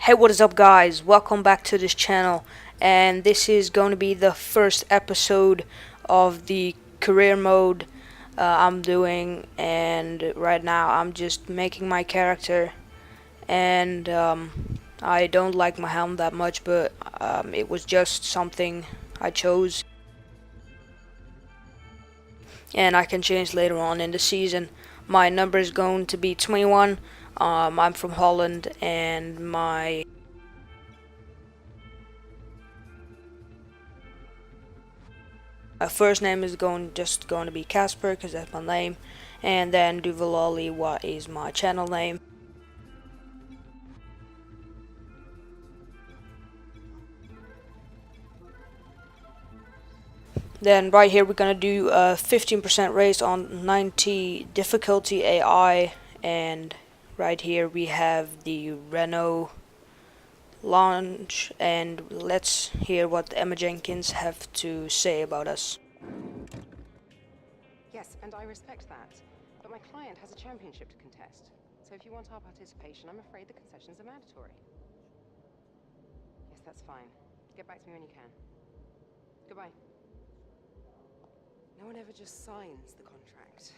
Hey, what is up, guys? Welcome back to this channel, and this is going to be the first episode of the career mode I'm doing. And right now I'm just making my character, and I don't like my helm that much, but it was just something I chose, and I can change later on in the season. My number is going to be 21. I'm from Holland, and my first name is just going to be Casper, because that's my name, and then Duvalali, what is my channel name. Then right here we're gonna do a 15% race on 90 difficulty AI, and right here we have the Renault launch, and let's hear what Emma Jenkins have to say about us. Yes, and I respect that, but my client has a championship to contest, so if you want our participation, I'm afraid the concessions are mandatory. Yes, that's fine. Get back to me when you can. Goodbye. No one ever just signs the contract.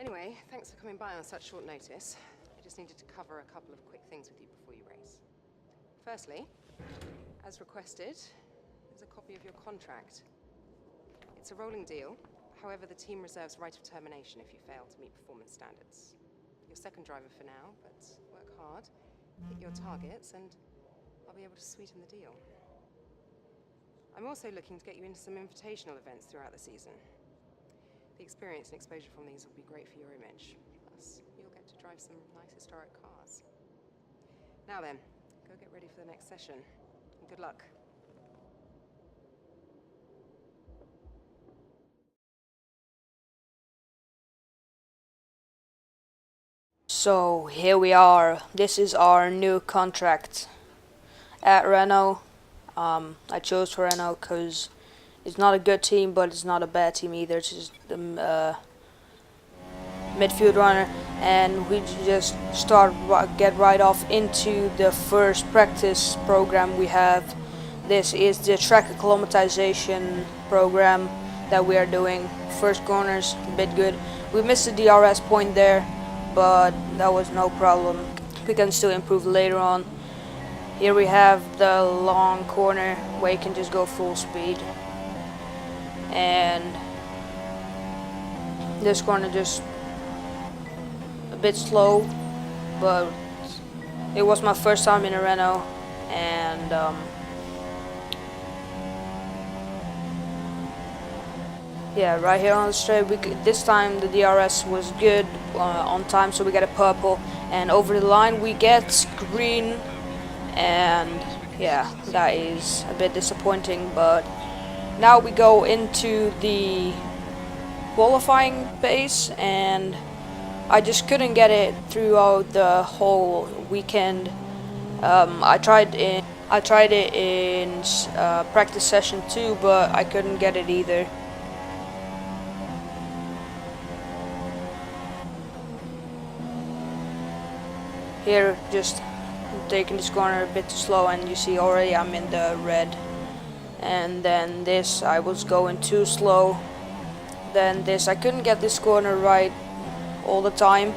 Anyway, thanks for coming by on such short notice. I just needed to cover a couple of quick things with you before you race. Firstly, as requested, there's a copy of your contract. It's a rolling deal. However, the team reserves right of termination if you fail to meet performance standards. You're second driver for now, but work hard, hit your targets, and I'll be able to sweeten the deal. I'm also looking to get you into some invitational events throughout the season. The experience and exposure from these will be great for your image. Plus, you'll get to drive some nice historic cars. Now then, go get ready for the next session, and good luck. So here we are. This is our new contract at Renault. I chose Renault because it's not a good team, but it's not a bad team either. It's just the midfield runner, and we just get right off into the first practice program we have. This is the track acclimatization program that we are doing. First corners, a bit good. We missed the DRS point there, but that was no problem. We can still improve later on. Here we have the long corner where you can just go full speed, and this corner just a bit slow, but it was my first time in a Renault, and yeah, right here on the straight, this time the DRS was good on time, so we get a purple, and over the line we get green, and yeah, that is a bit disappointing. But now we go into the qualifying phase, and I just couldn't get it throughout the whole weekend. I tried it in practice session 2, but I couldn't get it either. Here, just taking this corner a bit too slow, and you see already I'm in the red. And then this, I was going too slow. Then this, I couldn't get this corner right all the time,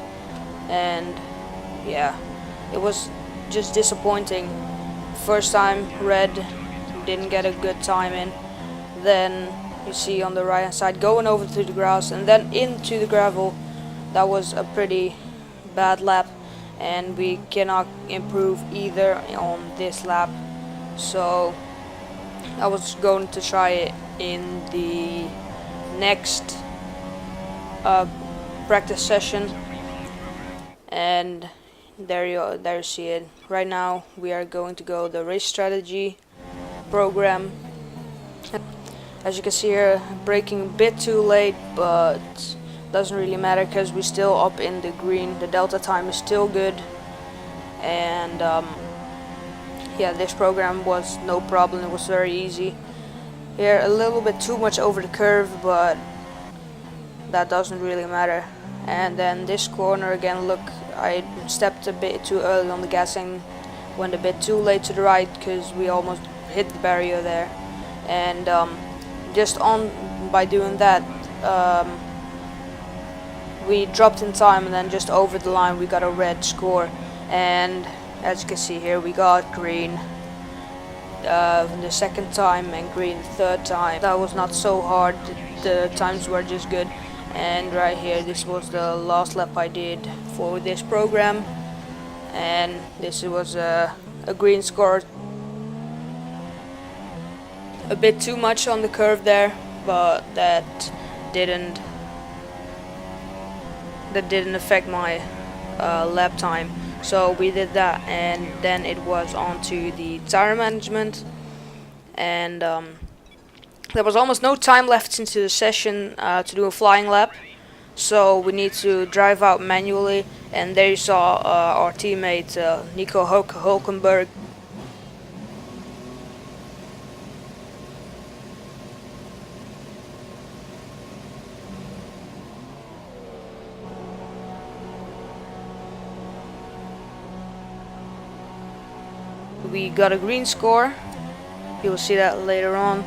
and yeah, it was just disappointing. First time red, didn't get a good time in. Then you see on the right hand side going over to the grass and then into the gravel. That was a pretty bad lap, and we cannot improve either on this lap, so I was going to try it in the next practice session, and there you see it. Right now we are going to go the race strategy program. As you can see here, braking a bit too late, but doesn't really matter because we're still up in the green. The delta time is still good, and yeah, this program was no problem. It was very easy. Here a little bit too much over the curve, but that doesn't really matter. And then this corner again, look, I stepped a bit too early on the gas and went a bit too late to the right because we almost hit the barrier there. And just on by doing that, we dropped in time, and then just over the line we got a red score. And as you can see here, we got green the second time and green the third time. That was not so hard, the times were just good. And right here, this was the last lap I did for this program, and this was a green score. A bit too much on the curve there, but that didn't affect my lap time. So we did that, and then it was on to the tire management, and there was almost no time left into the session to do a flying lap, so we need to drive out manually. And there you saw our teammate Nico Hulkenberg. We got a green score. You'll see that later on.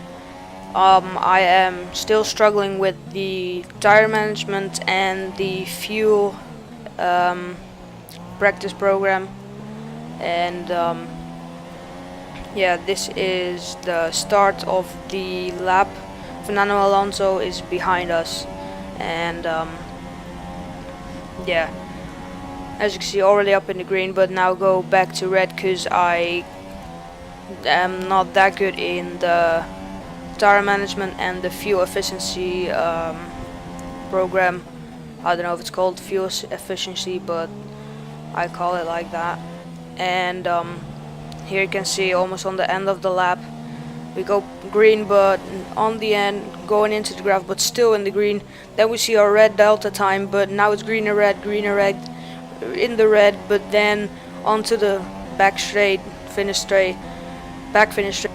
I am still struggling with the tire management and the fuel practice program, and yeah, this is the start of the lap. Fernando Alonso is behind us, and yeah, as you can see, already up in the green, but now go back to red because I am not that good in the tire management and the fuel efficiency program. I don't know if it's called fuel efficiency, but I call it like that. And here you can see, almost on the end of the lap, we go green, but on the end, going into the graph, but still in the green. Then we see our red delta time, but now it's green and red, in the red, but then onto the back finish straight.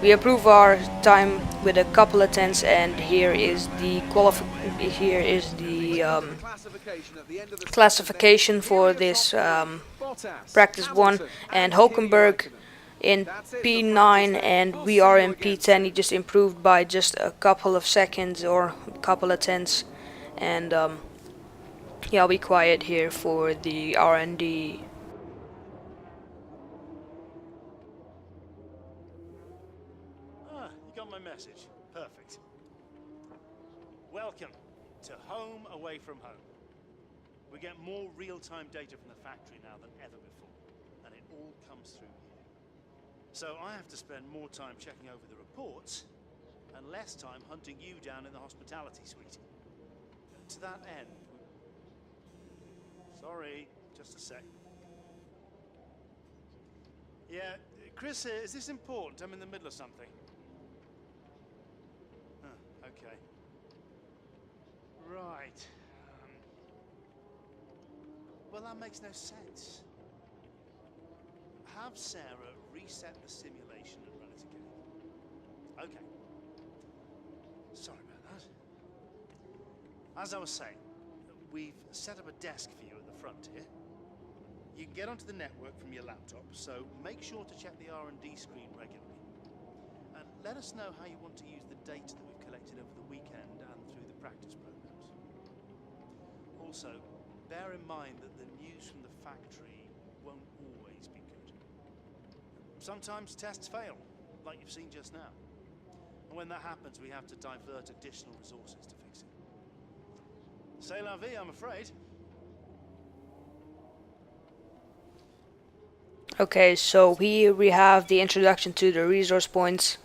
We improve our time with a couple of tenths, and here is the classification for this practice 1, and Hulkenberg in P9 and we are in P10. He just improved by just a couple of seconds or a couple of tenths. And yeah, I'll be quiet here for the R&D. You got my message. Perfect. Welcome to home away from home. We get more real-time data from the factory now than ever before, and it all comes through here. So I have to spend more time checking over the reports and less time hunting you down in the hospitality suite. To that end, sorry, just a sec. Yeah, Chris, is this important? I'm in the middle of something. Okay. Right. Well, that makes no sense. Have Sarah reset the simulation and run it again. Okay. Sorry about that. As I was saying, we've set up a desk for you at the front here. You can get onto the network from your laptop, so make sure to check the R&D screen regularly. And let us know how you want to use the data that we've collected over the weekend and through the practice programs. Also, bear in mind that the news from the factory won't always be good. Sometimes tests fail, like you've seen just now. And when that happens, we have to divert additional resources to fix it. C'est la vie, I'm afraid. Okay, so here we have the introduction to the resource points.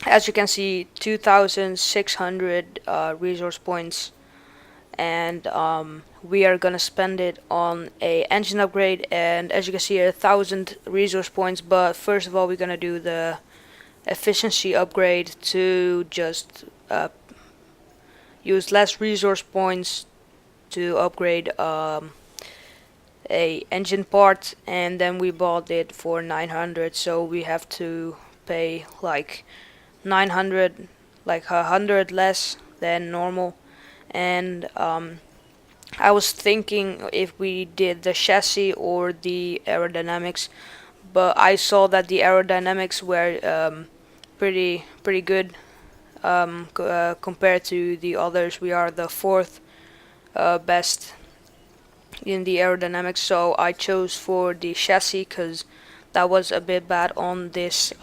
As you can see, 2,600 resource points, and we are gonna spend it on a engine upgrade. And as you can see, 1,000 resource points. But first of all, we're gonna do the efficiency upgrade to just use less resource points to upgrade a engine part, and then we bought it for 900, so we have to pay like 900, like 100 less than normal. And I was thinking if we did the chassis or the aerodynamics, but I saw that the aerodynamics were pretty good compared to the others. We are the fourth best in the aerodynamics, so I chose for the chassis because that was a bit bad on this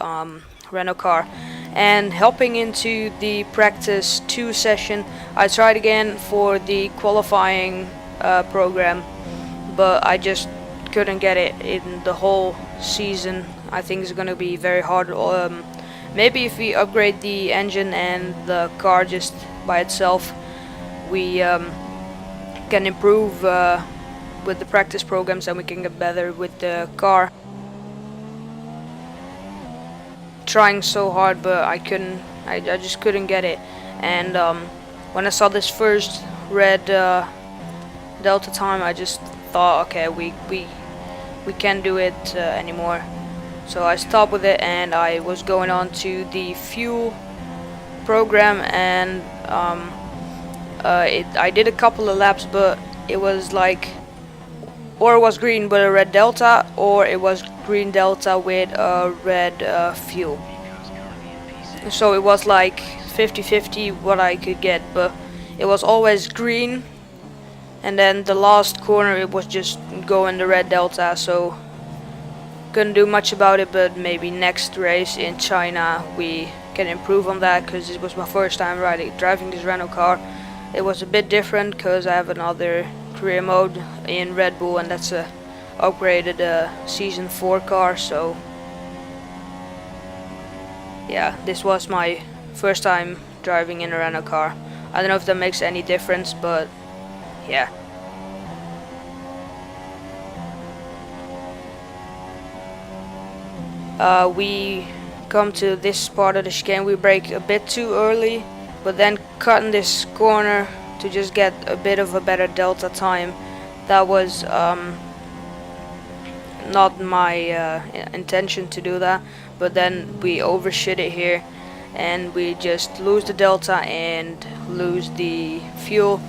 Renault car. And helping into the practice 2 session, I tried again for the qualifying program, but I just couldn't get it in the whole season. I think it's gonna be very hard. Maybe if we upgrade the engine and the car just by itself, we can improve with the practice programs and we can get better with the car. Trying so hard, but I couldn't. I just couldn't get it. And when I saw this first red delta time, I just thought, okay, we can't do it anymore. So I stopped with it, and I was going on to the fuel program, and I did a couple of laps, but it was like, or it was green with a red delta, or it was green delta with a red fuel. So it was like 50-50 what I could get, but it was always green, and then the last corner it was just going the red delta, so couldn't do much about it. But maybe next race in China we can improve on that, because it was my first time driving this Renault car. It was a bit different because I have another career mode in Red Bull, and that's a upgraded season 4 car. So yeah, this was my first time driving in a Renault car. I don't know if that makes any difference, but yeah. We come to this part of the chicane, we brake a bit too early, but then cutting this corner to just get a bit of a better delta time. That was not my intention to do that, but then we overshot it here, and we just lose the delta and lose the fuel,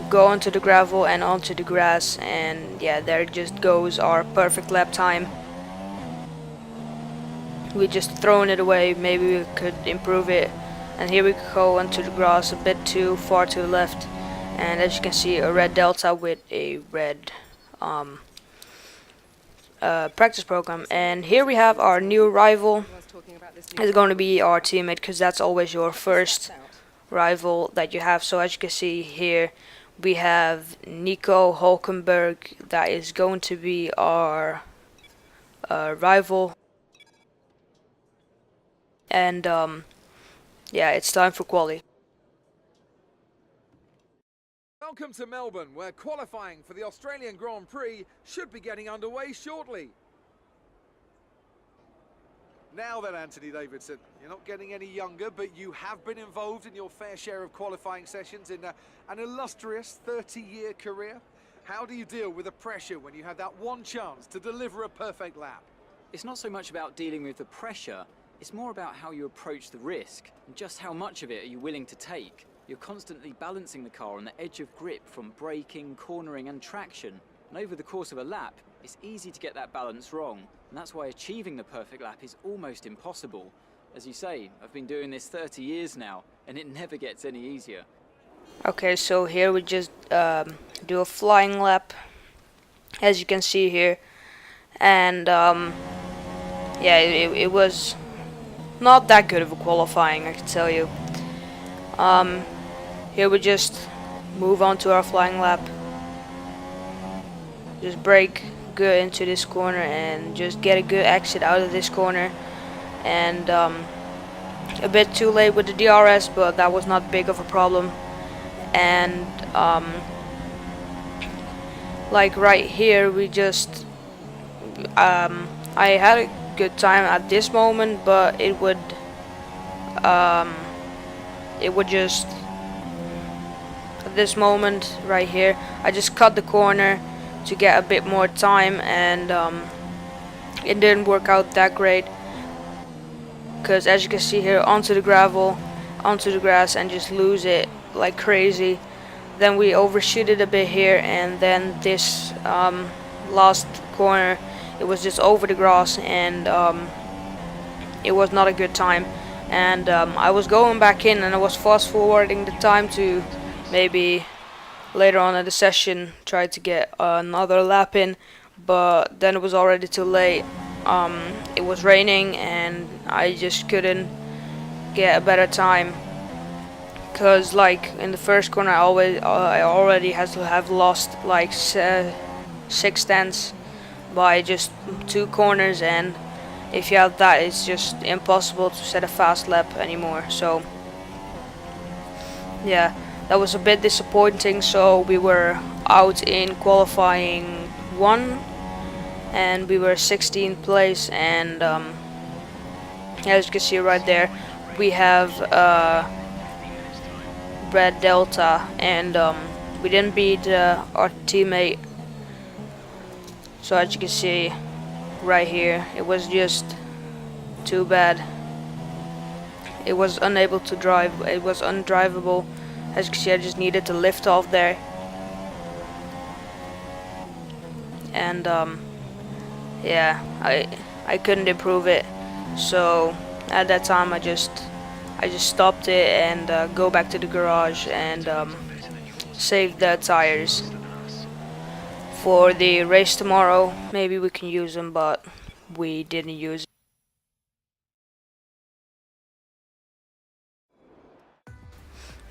go onto the gravel and onto the grass, and yeah, there just goes our perfect lap time. We just thrown it away. Maybe we could improve it, and here we go onto the grass a bit too far to the left, and as you can see, a red delta with a red practice program. And here we have our new rival. It's going to be our teammate, because that's always your first rival that you have. So as you can see here, we have Nico Hulkenberg. That is going to be our rival. And yeah, it's time for quali. Welcome to Melbourne, where qualifying for the Australian Grand Prix should be getting underway shortly. Now then, Anthony Davidson, you're not getting any younger, but you have been involved in your fair share of qualifying sessions in an illustrious 30-year career. How do you deal with the pressure when you have that one chance to deliver a perfect lap? It's not so much about dealing with the pressure, it's more about how you approach the risk and just how much of it are you willing to take. You're constantly balancing the car on the edge of grip from braking, cornering and traction, and over the course of a lap, it's easy to get that balance wrong, and that's why achieving the perfect lap is almost impossible. As you say, I've been doing this 30 years now, and it never gets any easier. Okay, so here we just do a flying lap, as you can see here, and yeah, it was not that good of a qualifying, I can tell you. Here we just move on to our flying lap, just brake good into this corner and just get a good exit out of this corner, and a bit too late with the DRS, but that was not big of a problem. And like right here, we just I had a good time at this moment, but it would just at this moment right here, I just cut the corner to get a bit more time, and it didn't work out that great, because as you can see here, onto the gravel, onto the grass, and just lose it like crazy. then we overshooted a bit here, and then this last corner, it was just over the grass, and it was not a good time. And I was going back in, and I was fast forwarding the time to maybe later on in the session try to get another lap in, but then it was already too late. It was raining, and I just couldn't get a better time, because like in the first corner I already had to have lost like 6 tenths by just 2 corners, and if you have that, it's just impossible to set a fast lap anymore. So yeah, that was a bit disappointing. So we were out in qualifying 1, and we were 16th place, and as you can see right there, we have Red Delta, and we didn't beat our teammate. So as you can see right here, it was just too bad. It was unable to drive, it was undrivable. As you can see, I just needed to lift off there, and yeah, I couldn't improve it. So at that time I just stopped it and go back to the garage and save the tires for the race tomorrow. Maybe we can use them, but we didn't use it.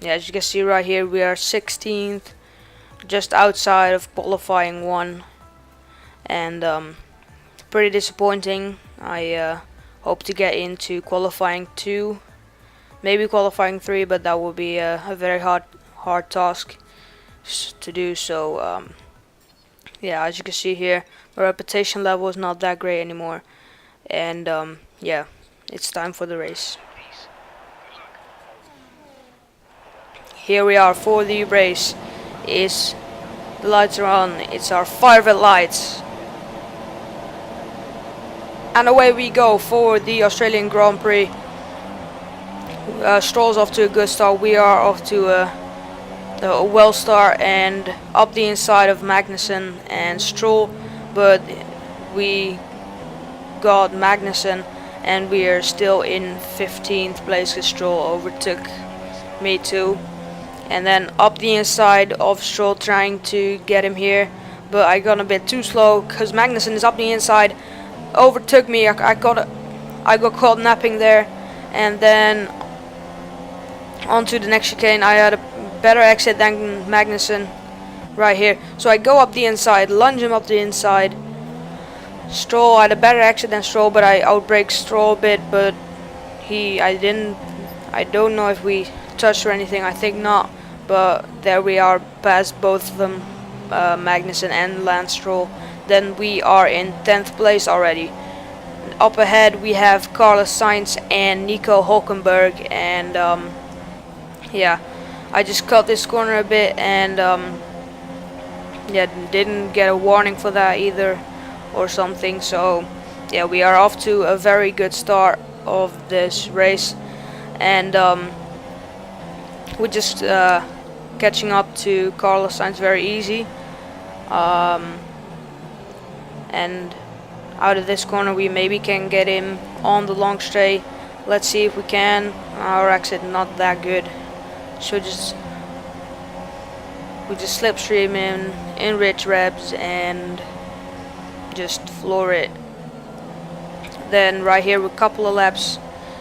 Yeah, as you can see right here, we are 16th, just outside of qualifying 1, and pretty disappointing. I hope to get into qualifying 2, maybe qualifying 3, but that will be a very hard task to do. So yeah, as you can see here, my reputation level is not that great anymore, and yeah, it's time for the race. Here we are for the race. The lights are on. It's our 5 red lights, and away we go for the Australian Grand Prix. Stroll's off to a good start. We are off to a well start, and up the inside of Magnussen and Stroll, but we got Magnussen, and we are still in 15th place because Stroll overtook me too. And then up the inside of Stroll, trying to get him here, but I got a bit too slow because Magnussen is up the inside, overtook me. I got caught napping there, and then onto the next chicane. I had a better exit than Magnussen right here, so I go up the inside, lunge him up the inside. Stroll, I had a better exit than Stroll, but I outbraked Stroll a bit, but I don't know if we touched or anything, I think not, but there we are, past both of them, Magnussen and Lance Stroll. Then we are in 10th place already. Up ahead we have Carlos Sainz and Nico Hulkenberg, and yeah, I just cut this corner a bit, and yeah, didn't get a warning for that either or something. So yeah, we are off to a very good start of this race, and we're just catching up to Carlos Sainz very easy, and out of this corner we maybe can get him on the long straight. Let's see if we can. Our exit not that good, so we just slipstream in rich revs and just floor it. Then right here with a couple of laps,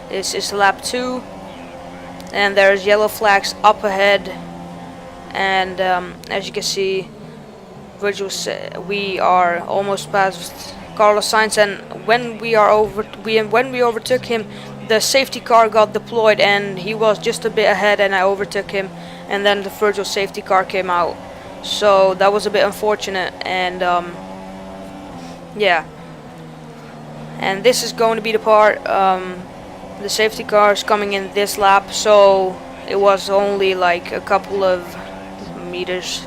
this is lap 2, and there's yellow flags up ahead, and as you can see, we are almost past Carlos Sainz, and when we overtook him, the safety car got deployed, and he was just a bit ahead, and I overtook him, and then the Virgil safety car came out, so that was a bit unfortunate. And yeah, and this is going to be the part, the safety car is coming in this lap, so it was only like a couple of meters,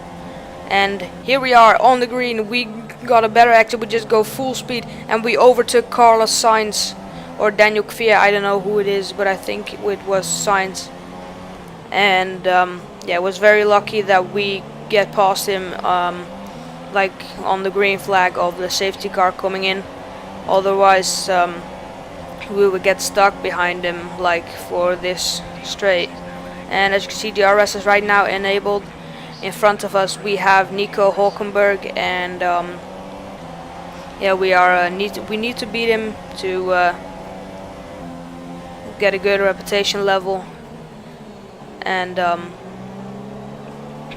and here we are on the green. We got a better exit, we just go full speed, and we overtook Carlos Sainz or Daniel Kvyat, I don't know who it is, but I think it was Sainz. And yeah, it was very lucky that we get past him like on the green flag of the safety car coming in. Otherwise we would get stuck behind him like for this straight. And as you can see, DRS is right now enabled. In front of us we have Nico Hulkenberg, and yeah, we need to beat him to get a good reputation level. And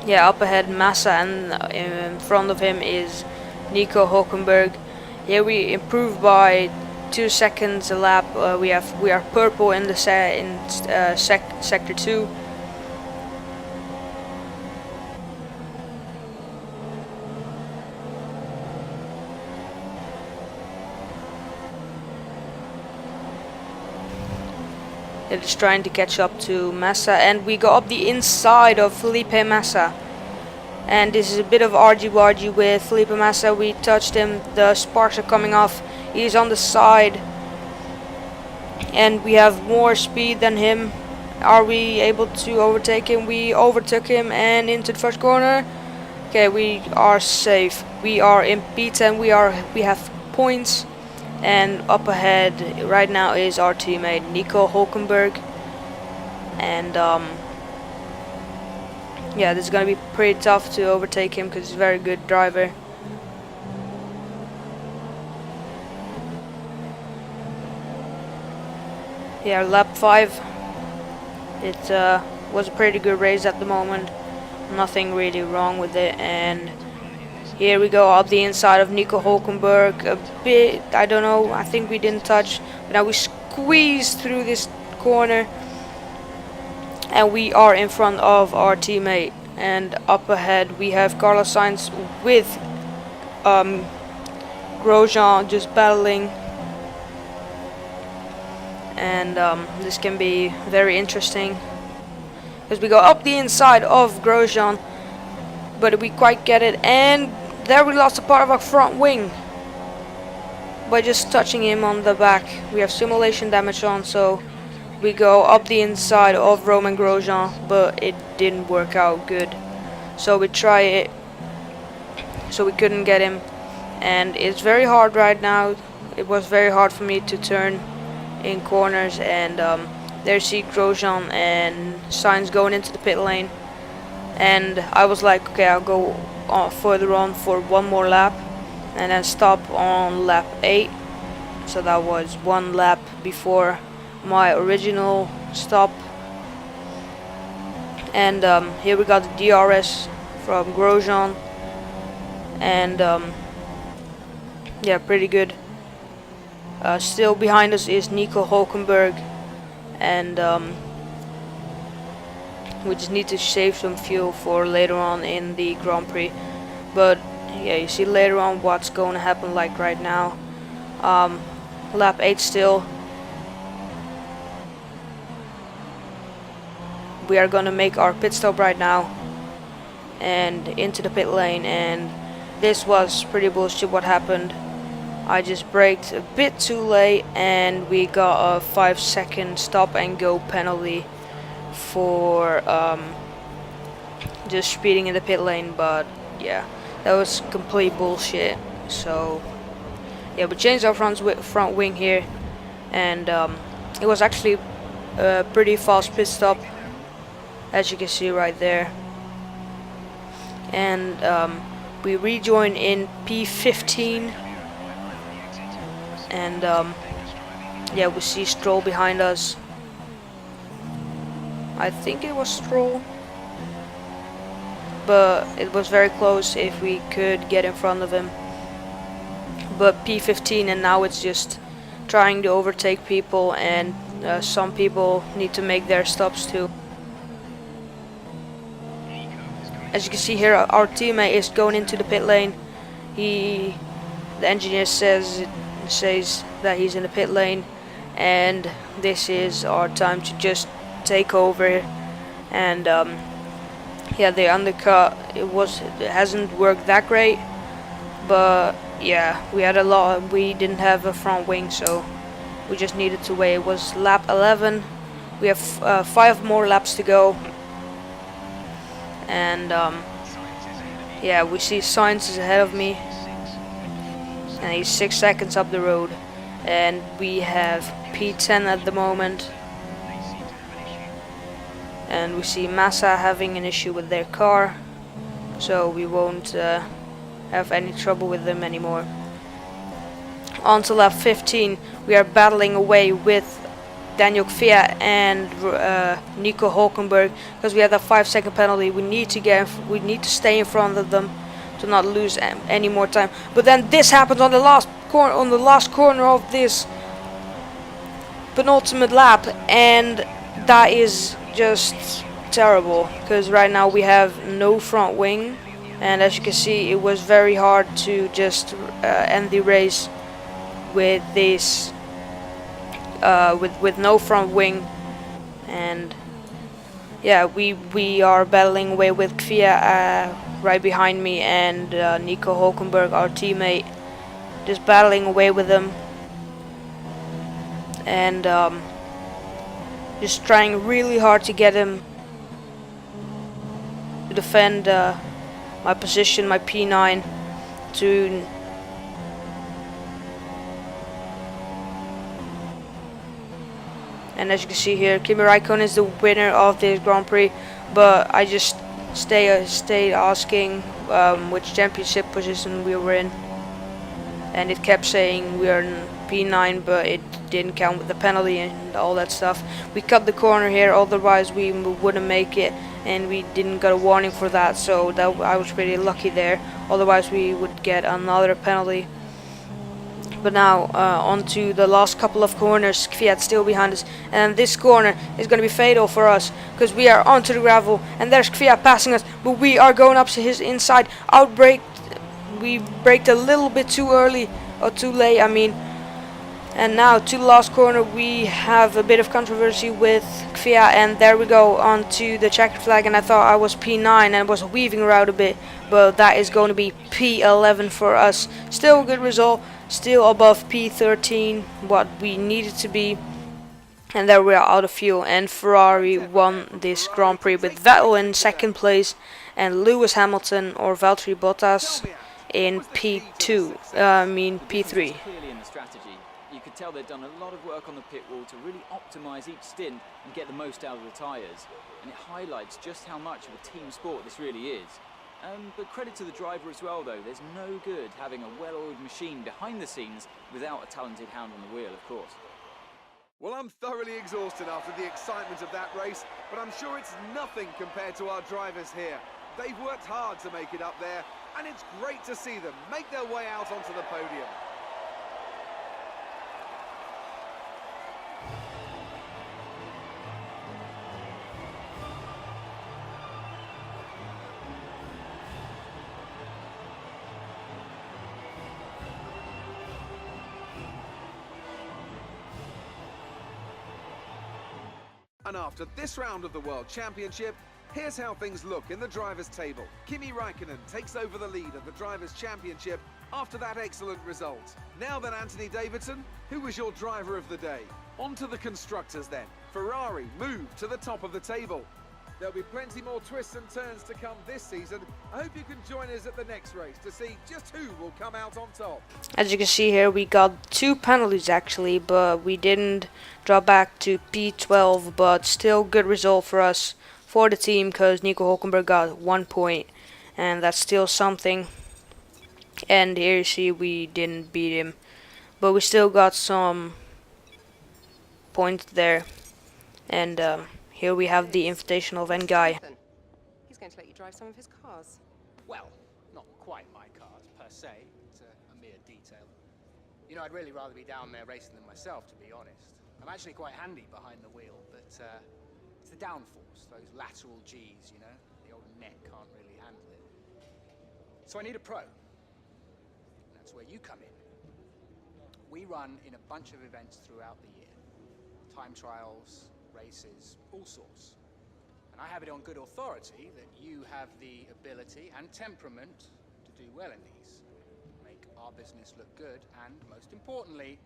yeah, up ahead Massa, and in front of him is Nico Hulkenberg. Here we improved by 2 seconds a lap. We are purple in the sector 2. They're just trying to catch up to Massa, and we go up the inside of Felipe Massa. And this is a bit of argy-bargy with Felipe Massa. We touched him, the sparks are coming off. He's on the side, and we have more speed than him. Are we able to overtake him? We overtook him and into the first corner. Okay, we are safe. We are in P10. We have points. And up ahead right now is our teammate Nico Hulkenberg, and yeah, this is gonna be pretty tough to overtake him because he's a very good driver. Yeah, lap 5. It was a pretty good race at the moment. Nothing really wrong with it, and here we go up the inside of Nico Hulkenberg. A bit, I don't know, I think we didn't touch. But now we squeeze through this corner, and we are in front of our teammate. And up ahead we have Carlos Sainz with Grosjean just battling. And this can be very interesting, because we go up the inside of Grosjean, but we quite get it, and there we lost a part of our front wing by just touching him on the back. We have simulation damage on, so we go up the inside of Romain Grosjean, but it didn't work out good. So we try it, so we couldn't get him, and it's very hard right now. It was very hard for me to turn in corners, and there you see Grosjean and Sainz going into the pit lane. And I was like, okay, I'll go further on for one more lap and then stop on lap 8. So that was one lap before my original stop. And here we got the DRS from Grosjean, and yeah, pretty good. Still behind us is Nico Hulkenberg, and we just need to save some fuel for later on in the Grand Prix. But yeah, you see later on what's going to happen, like right now. Lap 8 still. We are going to make our pit stop right now and into the pit lane, and this was pretty bullshit what happened. I just braked a bit too late, and we got a 5-second stop and go penalty for just speeding in the pit lane. But yeah, that was complete bullshit. So yeah, we changed our front wing here, and it was actually a pretty fast pit stop, as you can see right there. And we rejoin in P15, and yeah, we see Stroll behind us. I think it was Stroll, but it was very close if we could get in front of him. But P15, and now it's just trying to overtake people, and some people need to make their stops too. As you can see here, our teammate is going into the pit lane. The engineer says that he's in the pit lane, and this is our time to just take over. And yeah, the undercut, it hasn't worked that great, but yeah, we didn't have a front wing, so we just needed to wait. It was lap 11. We have 5 more laps to go, and yeah, we see Sainz is ahead of me, and he's 6 seconds up the road, and we have P10 at the moment, and we see Massa having an issue with their car, so we won't have any trouble with them anymore. On to lap 15, we are battling away with Daniel Kvyat and Nico Hulkenberg because we have that 5-second penalty. We need to stay in front of them to not lose any more time. But then this happens on the last corner of this penultimate lap, and that is just terrible because right now we have no front wing, and as you can see, it was very hard to just end the race with this with no front wing. And yeah, we are battling away with Kvyat right behind me, and Nico Hulkenberg, our teammate, just battling away with them, and just trying really hard to get him to defend my position, my P9, to and as you can see here, Kimi Raikkonen is the winner of this Grand Prix, but I just stayed asking which championship position we were in, and it kept saying we are in P9, but it didn't count with the penalty and all that stuff. We cut the corner here, otherwise we wouldn't make it, and we didn't get a warning for that, so I was pretty lucky there, otherwise we would get another penalty. But now on to the last couple of corners. Kvyat's still behind us, and this corner is going to be fatal for us because we are onto the gravel, and there's Kvyat passing us, but we are going up to his inside. We braked a little bit too early, or too late I mean, and now to the last corner we have a bit of controversy with Kvyat, and there we go onto the checkered flag, and I thought I was P9 and was weaving around a bit, but that is going to be P11 for us. Still a good result. Still above P13, what we needed to be, and there we are out of fuel, and Ferrari won this Grand Prix with Vettel in second place and Lewis Hamilton or Valtteri Bottas in P2, P3. Clearly in the strategy, you could tell they'd done a lot of work on the pit wall to really optimise each stint and get the most out of the tyres, and it highlights just how much of a team sport this really is. But credit to the driver as well, though. There's no good having a well-oiled machine behind the scenes without a talented hand on the wheel, of course. Well, I'm thoroughly exhausted after the excitement of that race, but I'm sure it's nothing compared to our drivers here. They've worked hard to make it up there, and it's great to see them make their way out onto the podium. And after this round of the World Championship, here's how things look in the Drivers' Table. Kimi Raikkonen takes over the lead of the Drivers' Championship after that excellent result. Now then, Anthony Davidson, who was your driver of the day? On to the Constructors then. Ferrari moved to the top of the table. There'll be plenty more twists and turns to come this season. I hope you can join us at the next race to see just who will come out on top. As you can see here, we got 2 penalties actually, but we didn't drop back to P12, but still good result for us, for the team, because Nico Hulkenberg got 1 point, and that's still something. And here you see we didn't beat him, but we still got some points there. And here we have the Invitational of Guy. He's going to let you drive some of his cars. Well, not quite my cars, per se. It's a mere detail. You know, I'd really rather be down there racing them myself, to be honest. I'm actually quite handy behind the wheel, but it's the downforce, those lateral Gs, you know? The old neck can't really handle it. So I need a pro. And that's where you come in. We run in a bunch of events throughout the year. Time trials, races, all sorts. And I have it on good authority that you have the ability and temperament to do well in these. Make our business look good and, most importantly,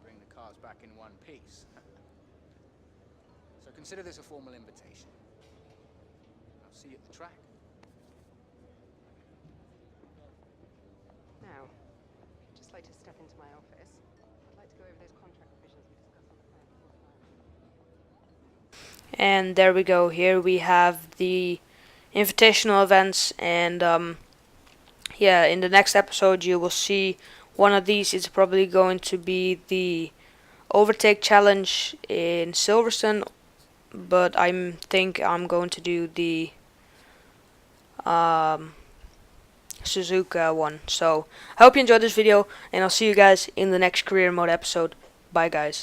bring the cars back in one piece. So consider this a formal invitation. Now see you at the track. Now, I'd just like to step into my office. I'd like to go over those contract provisions we discussed on the phone before. And there we go. Here we have the invitational events, and yeah, in the next episode you will see one of these. It's probably going to be the overtake challenge in Silverstone, but I think I'm going to do the Suzuka one. So I hope you enjoyed this video, and I'll see you guys in the next career mode episode. Bye guys.